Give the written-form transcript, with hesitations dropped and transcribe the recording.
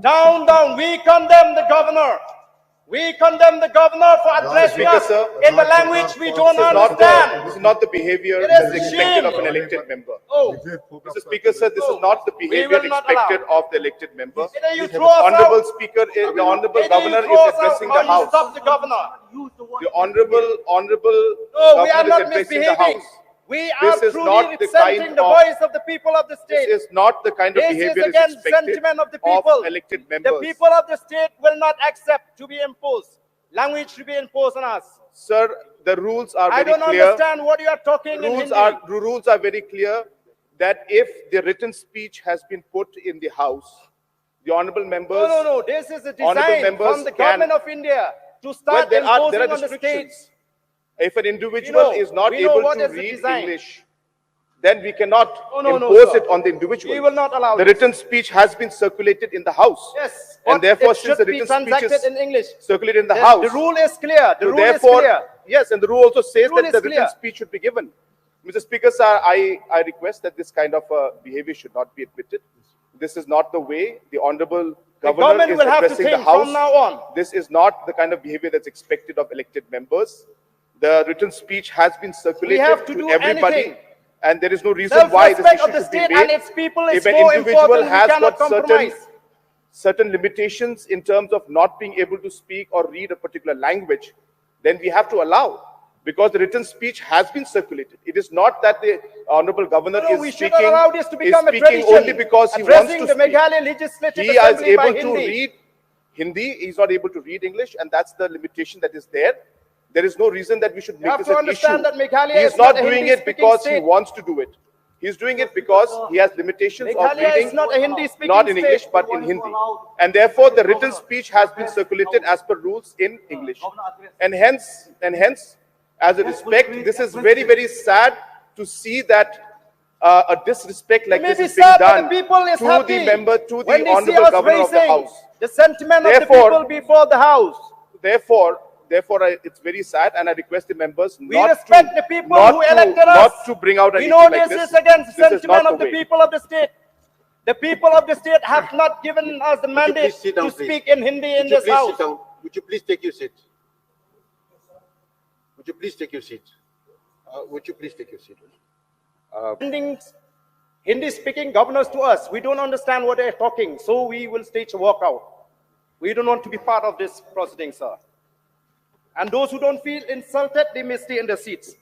Down, down. We condemn the governor. We condemn the governor for addressing us in the language we don't understand. This is not the behavior It that is is expected of shame. an elected member. Oh, Mr. Speaker, sir, this is not the behavior will not expected of the elected member. either you The throw us Honorable out, Speaker, the Honorable either you Governor throw is us out addressing or the you House. stop the governor. The Honorable No, we are Governor is not addressing the misbehaving. House. We are This is truly not the representing kind the of- voice of the people of the state. This is not the kind of This is behavior that against is expected sentiment of the people. of elected The members. people of the state will not accept to be imposed. Language to be imposed on us. Sir, the rules are I very don't clear. understand what you are talking in Hindi. Rules are very clear that if the written speech has been put in the House, the honorable members. No. This is a Honorable design members from the can- government of India to Well, start there are imposing on the restrictions. states. If an individual is not we know able what to is the read design. English, then we cannot No, impose sir. it on the individual. We will not allow The this. written speech has been circulated in the House. Yes, And but therefore, it since should the be written speech transacted is in English. circulated in the The House. rule is clear. The So rule is therefore, clear. yes, and the rule also says Rule that is the written clear. speech should be given. Mr. Speaker, sir, I request that this kind of behavior should not be admitted. This is not the way the Honorable Governor government is will have to addressing the think House. from now on. This is not the kind of behavior that's expected of elected members. The written speech has been circulated have to to do everybody. anything. And there is no reason why this Self-respect issue of the should be state made. and its people is If an more individual important. We has cannot got compromise. certain limitations in terms of not being able to speak or read a particular language, then we have to allow, because the written speech has been circulated. It is not that the Honorable Governor No, is we should speaking, not allow this to become a is speaking tradition. only because he wants Addressing to the speak. Meghalaya Legislative He is Assembly by able to Hindi. read Hindi, he is not able to read English, and that's the limitation that is there. There is no reason that we should make have this to an understand issue. that Meghalaya He is is not not a doing it Hindi-speaking because he state. wants to do it. He is doing it because he has limitations of Meghalaya reading, is not a Hindi-speaking not in state. English, but in Hindi. And therefore, the written speech has been circulated as per rules in English. And hence, as a respect, this is very, very sad to see that a disrespect like this Maybe is being sad, but done the people is to happy the member, to when the they see Honorable us Governor of the raising House. the sentiment of the Therefore- people before the House. Therefore, it's very sad, and I request the members We respect the people who elected us. not to bring out an We issue know like this this. is against the This is sentiment not of the way. people of the state. The people of the state have not given us the mandate please sit down, to please? speak in Hindi in Would you this please house. sit down? Would you please take your seat? Would you please take your seat? Would you please take your seat? Sending Hindi-speaking governors to us, we don't understand what they're talking, so we will stage a walkout. We don't want to be part of this proceeding, sir. And those who don't feel insulted, they may stay in their seats.